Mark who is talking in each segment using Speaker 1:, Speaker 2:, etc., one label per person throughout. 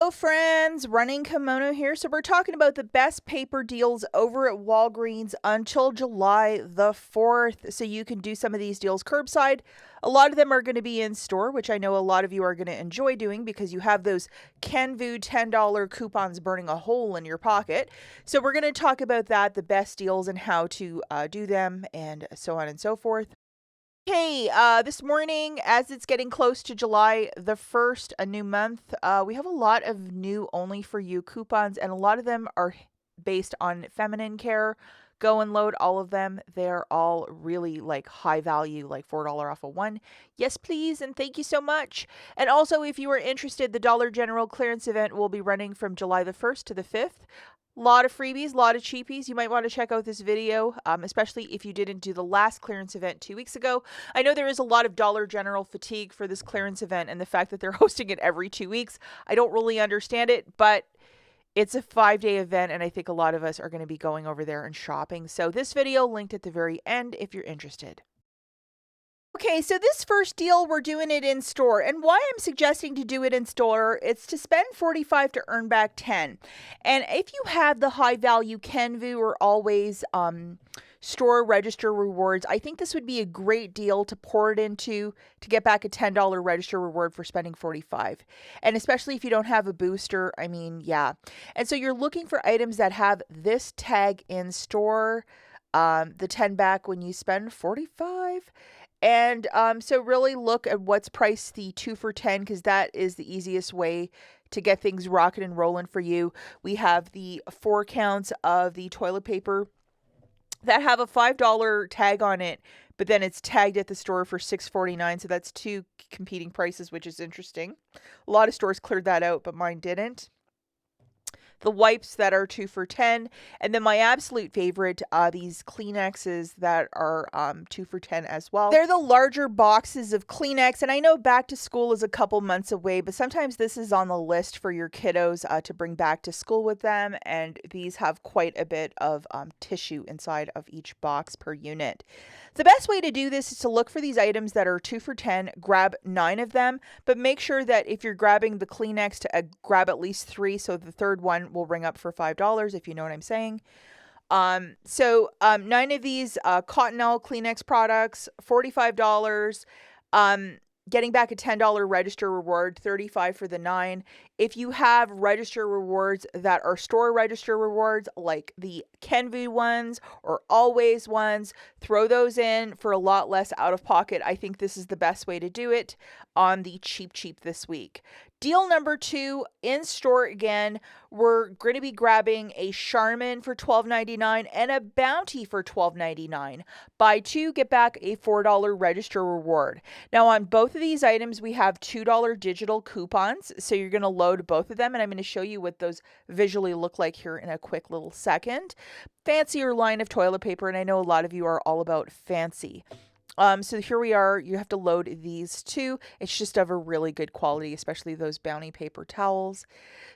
Speaker 1: Hello friends, Running Kimono here. So we're talking about the best paper deals over at Walgreens until July the 4th. So you can do some of these deals curbside. A lot of them are going to be in store, which I know a lot of you are going to enjoy doing because you have those Kenvu $10 coupons burning a hole in your pocket. So we're going to talk about that, the best deals and how to do them and so on and so forth. Hey, this morning, as it's getting close to July the 1st, a new month, we have a lot of new only for you coupons, and a lot of them are based on feminine care. Go and load all of them. They're all really like high value, like $4 off of one. Yes, please, and thank you so much. And also, if you are interested, the Dollar General clearance event will be running from July the 1st to the 5th. Lot of freebies, lot of cheapies. You might want to check out this video, especially if you didn't do the last clearance event 2 weeks ago. I know there is a lot of Dollar General fatigue for this clearance event and the fact that they're hosting it every 2 weeks. I don't really understand it, but it's a 5-day event, and I think a lot of us are going to be going over there and shopping. So this video linked at the very end if you're interested. Okay, so this first deal, we're doing it in store. And why I'm suggesting to do it in store, it's to spend $45 to earn back $10. And if you have the high value Kenvu or Always store register rewards, I think this would be a great deal to pour it into to get back a $10 register reward for spending $45. And especially if you don't have a booster, I mean, yeah. And so you're looking for items that have this tag in store, the 10 back when you spend $45. And so really look at what's priced the 2 for $10 because that is the easiest way to get things rocking and rolling for you. We have the 4 counts of the toilet paper that have a $5 tag on it, but then it's tagged at the store for $6.49. So that's 2 competing prices, which is interesting. A lot of stores cleared that out, but mine didn't. The wipes that are 2 for $10, and then my absolute favorite, these Kleenexes that are 2 for $10 as well. They're the larger boxes of Kleenex, and I know back to school is a couple months away, but sometimes this is on the list for your kiddos to bring back to school with them, and these have quite a bit of tissue inside of each box per unit. The best way to do this is to look for these items that are 2 for $10, grab 9 of them, but make sure that if you're grabbing the Kleenex to grab at least 3, so the third one will ring up for $5, if you know what I'm saying. 9 of these Cottonelle Kleenex products, $45. Getting back a $10 register reward, $35 for the 9. If you have register rewards that are store register rewards, like the Kenvu ones or Always ones, throw those in for a lot less out of pocket. I think this is the best way to do it on the cheap this week. Deal number 2, in store again, we're going to be grabbing a Charmin for $12.99 and a Bounty for $12.99. Buy 2, get back a $4 register reward. Now on both of these items, we have $2 digital coupons. So you're going to load both of them, and I'm going to show you what those visually look like here in a quick little second. Fancier line of toilet paper, and I know a lot of you are all about fancy. So here we are. You have to load these 2. It's just of a really good quality, especially those Bounty paper towels.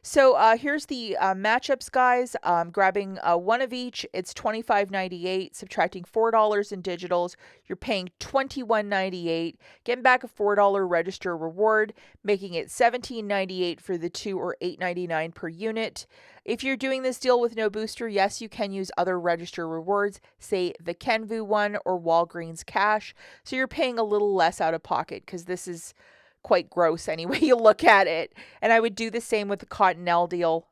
Speaker 1: So here's the matchups, guys. Grabbing 1 of each. It's $25.98. Subtracting $4 in digitals, you're paying $21.98. Getting back a $4 register reward, making it $17.98 for the 2 or $8.99 per unit. If you're doing this deal with no booster, yes, you can use other register rewards, say the Kenvu one or Walgreens Cash. So you're paying a little less out of pocket because this is quite gross any way you look at it. And I would do the same with the Cottonelle deal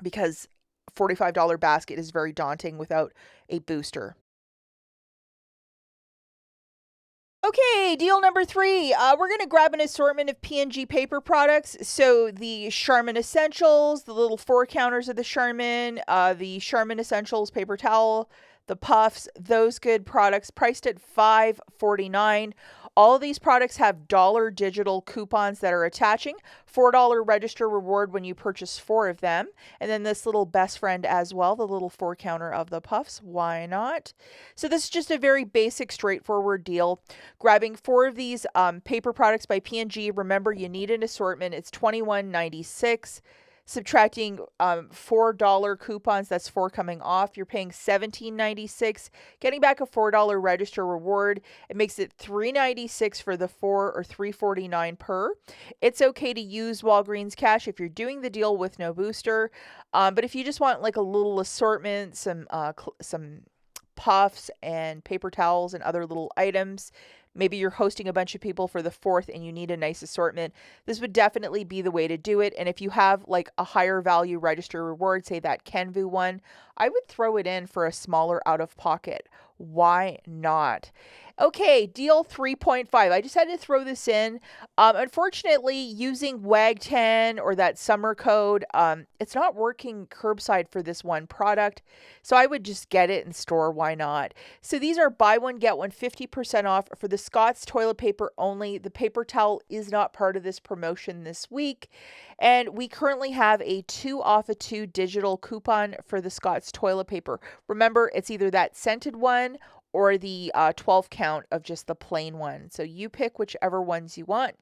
Speaker 1: because $45 basket is very daunting without a booster. Okay, deal number 3. We're going to grab an assortment of P&G paper products. So the Charmin Essentials, the little 4 counters of the Charmin Essentials paper towel, the puffs, those good products priced at $5.49. All of these products have dollar digital coupons that are attaching. $4 register reward when you purchase 4 of them. And then this little best friend as well, the little 4 counter of the puffs. Why not? So this is just a very basic, straightforward deal. Grabbing 4 of these paper products by P&G. Remember, you need an assortment. It's $21.96. Subtracting $4 coupons, that's 4 coming off, you're paying $17.96. Getting back a $4 register reward, it makes it $3.96 for the 4 or $3.49 per. It's okay to use Walgreens cash if you're doing the deal with no booster. But if you just want like a little assortment, some puffs and paper towels and other little items, maybe you're hosting a bunch of people for the 4th and you need a nice assortment, this would definitely be the way to do it. And if you have like a higher value register reward, say that Kenvu one, I would throw it in for a smaller out of pocket. Why not? Okay, deal 3.5. I just had to throw this in. Unfortunately, using WAG10 or that summer code, it's not working curbside for this one product. So I would just get it in store. Why not? So these are buy one, get one 50% off for the Scott's toilet paper only. The paper towel is not part of this promotion this week. And we currently have a 2 off of 2 digital coupon for the Scott's toilet paper. Remember, it's either that scented one or the 12 count of just the plain one. So you pick whichever ones you want.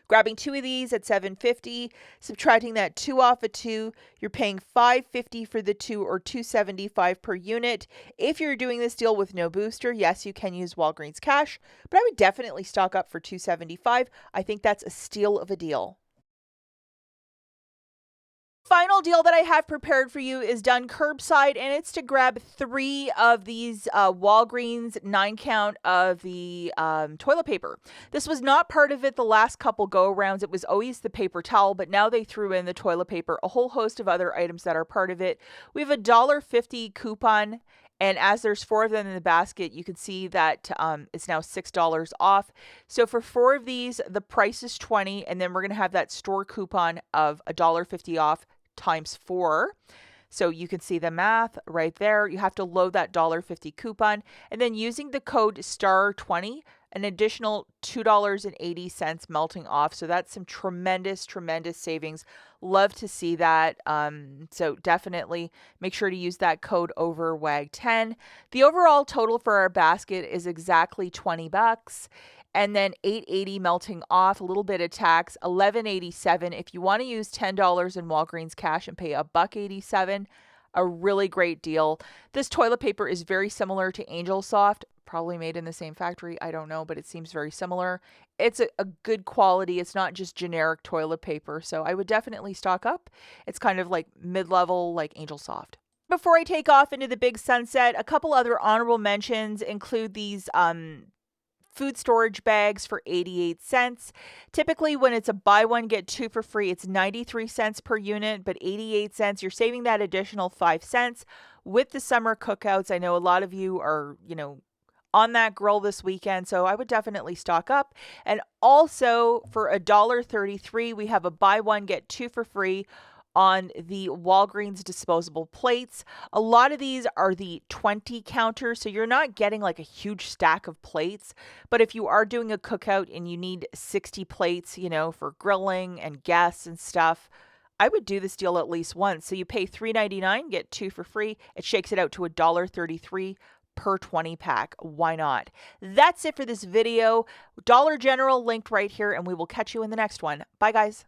Speaker 1: Grabbing 2 of these at $7.50, subtracting that 2 off of 2, you're paying $5.50 for the 2 or $2.75 per unit. If you're doing this deal with no booster, yes, you can use Walgreens cash, but I would definitely stock up for $2.75. I think that's a steal of a deal. Final deal that I have prepared for you is done curbside, and it's to grab 3 of these Walgreens 9 count of the toilet paper. This was not part of it the last couple go-arounds. It was always the paper towel, but now they threw in the toilet paper, a whole host of other items that are part of it. We have a $1.50 coupon, and as there's 4 of them in the basket, you can see that it's now $6 off. So for 4 of these, the price is $20, and then we're going to have that store coupon of $1.50 off times 4. So you can see the math right there. You have to load that $1.50 coupon, and then using the code STAR20, an additional $2.80 melting off. So that's some tremendous savings. Love to see that. So definitely make sure to use that code over WAG10. The overall total for our basket is exactly $20. And then $8.80 melting off, a little bit of tax, $11.87. If you want to use $10 in Walgreens cash and pay $1.87, a really great deal. This toilet paper is very similar to Angel Soft, probably made in the same factory. I don't know, but it seems very similar. It's a good quality. It's not just generic toilet paper. So I would definitely stock up. It's kind of like mid-level, like Angel Soft. Before I take off into the big sunset, a couple other honorable mentions include these food storage bags for 88 cents. Typically, when it's a buy one, get 2 for free, it's 93 cents per unit, but 88 cents, you're saving that additional 5 cents. With the summer cookouts, I know a lot of you are, on that grill this weekend, so I would definitely stock up. And also for $1.33, we have a buy one, get 2 for free on the Walgreens disposable plates. A lot of these are the 20 counters, so you're not getting like a huge stack of plates. But if you are doing a cookout and you need 60 plates, for grilling and guests and stuff, I would do this deal at least once. So you pay $3.99, get 2 for free. It shakes it out to $1.33 per 20 pack. Why not? That's it for this video. Dollar General linked right here, and we will catch you in the next one. Bye, guys.